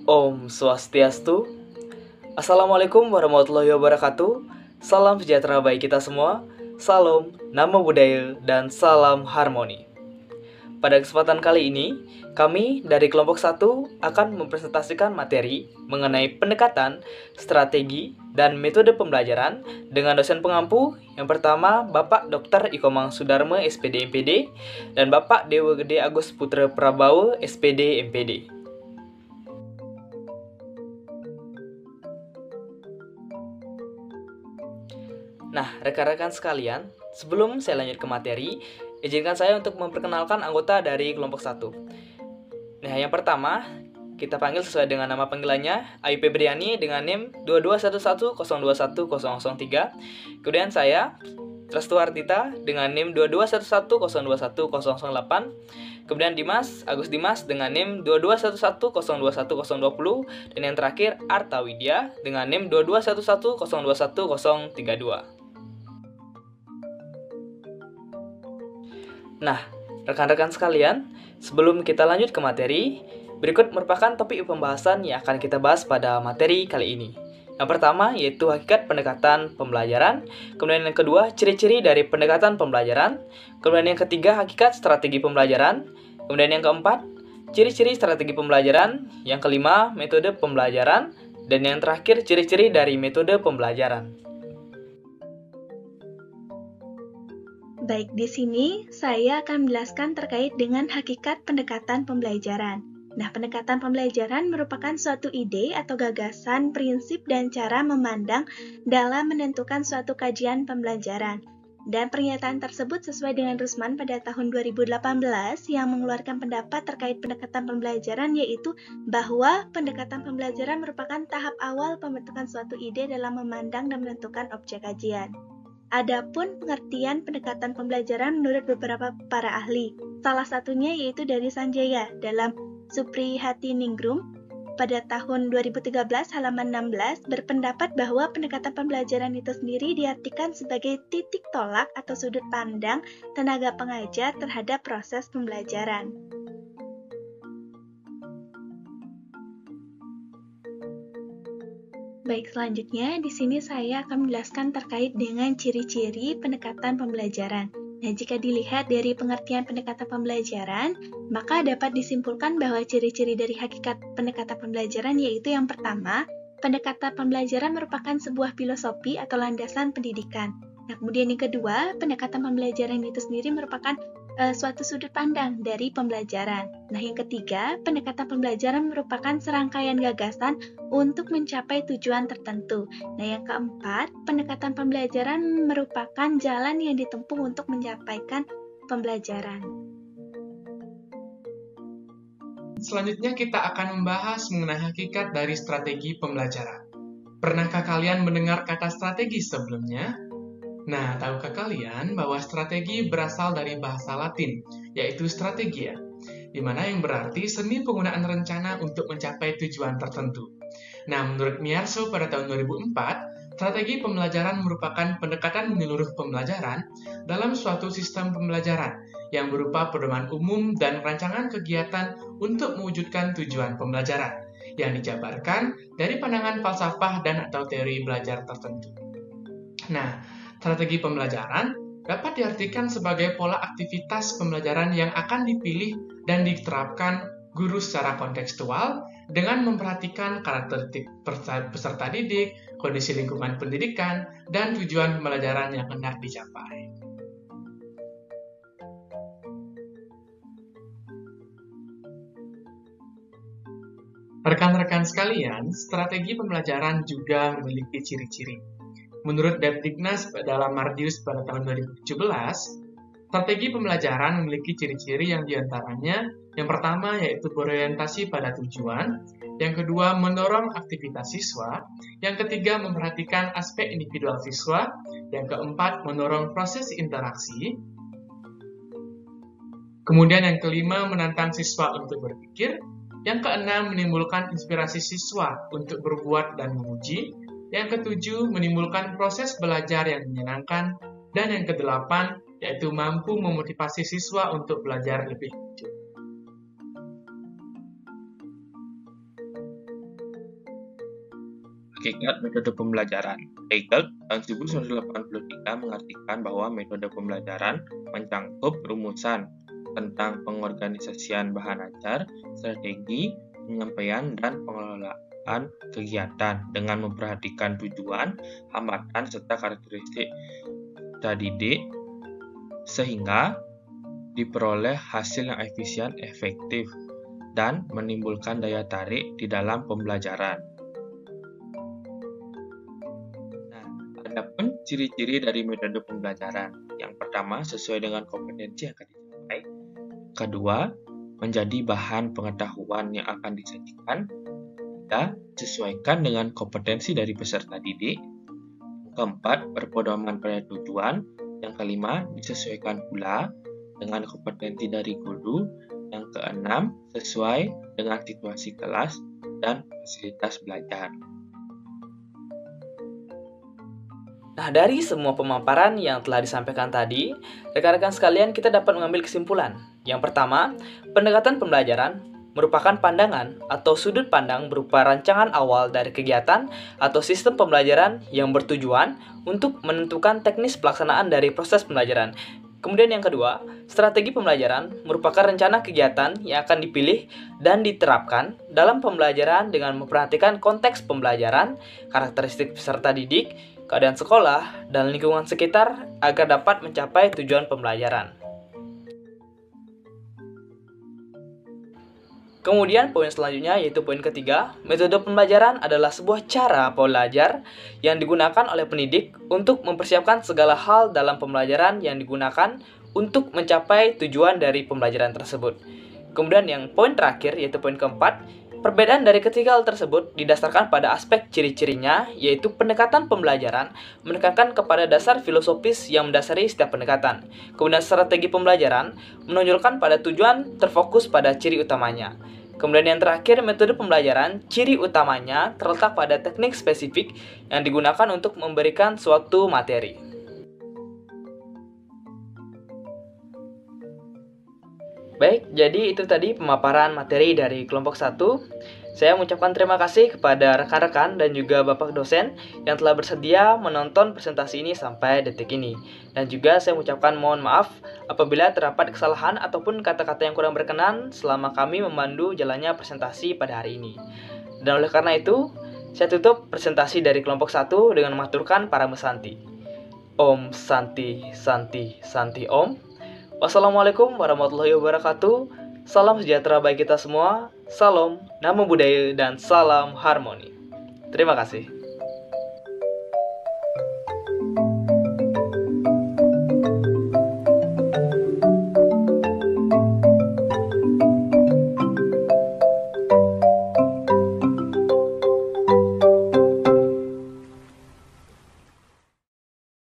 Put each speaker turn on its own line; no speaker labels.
Om Swastiastu. Assalamualaikum warahmatullahi wabarakatuh. Salam sejahtera bagi kita semua. Salam, Namo Buddhaya, dan salam harmoni. Pada kesempatan kali ini, kami dari kelompok 1 akan mempresentasikan materi mengenai pendekatan, strategi, dan metode pembelajaran dengan dosen pengampu. Yang pertama, Bapak Dr. Ikomang Sudarma, SPD MPD, dan Bapak Dewa Gede Agus Putra Prabawa, SPD MPD. Nah, rekan-rekan sekalian, sebelum saya lanjut ke materi, izinkan saya untuk memperkenalkan anggota dari kelompok 1. Nah, yang pertama, kita panggil sesuai dengan nama panggilannya, Ayu Febriani dengan NIM 2211021003. Kemudian saya, Trastu Ardita dengan NIM 2211021008. Kemudian Dimas, Agus Dimas dengan NIM 2211021020. Dan yang terakhir, Arta Widya dengan NIM 2211021032. Nah, rekan-rekan sekalian, sebelum kita lanjut ke materi, berikut merupakan topik pembahasan yang akan kita bahas pada materi kali ini. Yang pertama yaitu hakikat pendekatan pembelajaran, kemudian yang kedua ciri-ciri dari pendekatan pembelajaran, kemudian yang ketiga hakikat strategi pembelajaran, kemudian yang keempat ciri-ciri strategi pembelajaran, yang kelima metode pembelajaran, dan yang terakhir ciri-ciri dari metode pembelajaran.
Baik, di sini saya akan menjelaskan terkait dengan hakikat pendekatan pembelajaran. Nah, pendekatan pembelajaran merupakan suatu ide atau gagasan, prinsip, dan cara memandang dalam menentukan suatu kajian pembelajaran. Dan pernyataan tersebut sesuai dengan Rusman pada tahun 2018 yang mengeluarkan pendapat terkait pendekatan pembelajaran, yaitu bahwa pendekatan pembelajaran merupakan tahap awal pembentukan suatu ide dalam memandang dan menentukan objek kajian. Adapun pengertian pendekatan pembelajaran menurut beberapa para ahli, salah satunya yaitu dari Sanjaya dalam Suprihatiningrum pada tahun 2013 halaman 16 berpendapat bahwa pendekatan pembelajaran itu sendiri diartikan sebagai titik tolak atau sudut pandang tenaga pengajar terhadap proses pembelajaran. Baik, selanjutnya di sini saya akan menjelaskan terkait dengan ciri-ciri pendekatan pembelajaran. Nah, jika dilihat dari pengertian pendekatan pembelajaran, maka dapat disimpulkan bahwa ciri-ciri dari hakikat pendekatan pembelajaran yaitu yang pertama, pendekatan pembelajaran merupakan sebuah filosofi atau landasan pendidikan. Nah, kemudian yang kedua, pendekatan pembelajaran itu sendiri merupakan suatu sudut pandang dari pembelajaran. Nah, yang ketiga, pendekatan pembelajaran merupakan serangkaian gagasan untuk mencapai tujuan tertentu. Nah, yang keempat, pendekatan pembelajaran merupakan jalan yang ditempuh untuk menyampaikan pembelajaran.
Selanjutnya kita akan membahas mengenai hakikat dari strategi pembelajaran. Pernahkah kalian mendengar kata strategi sebelumnya? Nah, tahukah kalian bahwa strategi berasal dari bahasa Latin, yaitu strategia, di mana yang berarti seni penggunaan rencana untuk mencapai tujuan tertentu. Nah, menurut Miyarso pada tahun 2004, strategi pembelajaran merupakan pendekatan menyeluruh pembelajaran dalam suatu sistem pembelajaran yang berupa pedoman umum dan rancangan kegiatan untuk mewujudkan tujuan pembelajaran yang dijabarkan dari pandangan falsafah dan atau teori belajar tertentu. Nah, strategi pembelajaran dapat diartikan sebagai pola aktivitas pembelajaran yang akan dipilih dan diterapkan guru secara kontekstual dengan memperhatikan karakteristik peserta didik, kondisi lingkungan pendidikan, dan tujuan pembelajaran yang hendak dicapai. Rekan-rekan sekalian, strategi pembelajaran juga memiliki ciri-ciri. Menurut Depdiknas dalam Mardius pada tahun 2017, strategi pembelajaran memiliki ciri-ciri yang diantaranya yang pertama yaitu berorientasi pada tujuan, yang kedua mendorong aktivitas siswa, yang ketiga memperhatikan aspek individual siswa, yang keempat mendorong proses interaksi, kemudian yang kelima menantang siswa untuk berpikir, yang keenam menimbulkan inspirasi siswa untuk berbuat dan menguji, yang ketujuh, menimbulkan proses belajar yang menyenangkan. Dan yang kedelapan, yaitu mampu memotivasi siswa untuk belajar lebih lanjut.
Hakikat metode pembelajaran. Hegel tahun 1983 mengartikan bahwa metode pembelajaran mencangkup rumusan tentang pengorganisasian bahan ajar, strategi, penyampaian, dan pengelolaan kegiatan dengan memperhatikan tujuan, hambatan, serta karakteristik peserta didik sehingga diperoleh hasil yang efisien, efektif, dan menimbulkan daya tarik di dalam pembelajaran. Adapun ciri-ciri dari metode pembelajaran. Yang pertama, sesuai dengan kompetensi yang akan dicapai. Kedua, menjadi bahan pengetahuan yang akan disajikan. Ketiga, sesuaikan dengan kompetensi dari peserta didik. Keempat, berpedoman pada tujuan. Yang kelima, disesuaikan pula dengan kompetensi dari guru. Yang keenam, sesuai dengan situasi kelas dan fasilitas belajar.
Nah, dari semua pemaparan yang telah disampaikan tadi, rekan-rekan sekalian kita dapat mengambil kesimpulan. Yang pertama, pendekatan pembelajaran merupakan pandangan atau sudut pandang berupa rancangan awal dari kegiatan atau sistem pembelajaran yang bertujuan untuk menentukan teknis pelaksanaan dari proses pembelajaran. Kemudian yang kedua, strategi pembelajaran merupakan rencana kegiatan yang akan dipilih dan diterapkan dalam pembelajaran dengan memperhatikan konteks pembelajaran, karakteristik peserta didik, keadaan sekolah, dan lingkungan sekitar agar dapat mencapai tujuan pembelajaran. Kemudian poin selanjutnya yaitu poin ketiga, metode pembelajaran adalah sebuah cara belajar yang digunakan oleh pendidik untuk mempersiapkan segala hal dalam pembelajaran yang digunakan untuk mencapai tujuan dari pembelajaran tersebut. Kemudian yang poin terakhir yaitu poin keempat, perbedaan dari ketiga hal tersebut didasarkan pada aspek ciri-cirinya, yaitu pendekatan pembelajaran menekankan kepada dasar filosofis yang mendasari setiap pendekatan. Kemudian strategi pembelajaran menonjolkan pada tujuan terfokus pada ciri utamanya. Kemudian yang terakhir, metode pembelajaran, ciri utamanya terletak pada teknik spesifik yang digunakan untuk memberikan suatu materi. Baik, jadi itu tadi pemaparan materi dari kelompok 1. Saya mengucapkan terima kasih kepada rekan-rekan dan juga Bapak dosen yang telah bersedia menonton presentasi ini sampai detik ini. Dan juga saya mengucapkan mohon maaf apabila terdapat kesalahan ataupun kata-kata yang kurang berkenan selama kami memandu jalannya presentasi pada hari ini. Dan oleh karena itu, saya tutup presentasi dari kelompok 1 dengan mematurkan para mesanti. Om Santi Santi Santi Om. Wassalamualaikum warahmatullahi wabarakatuh. Salam sejahtera bagi kita semua. Salam, namo buddhaya, dan salam harmoni. Terima kasih.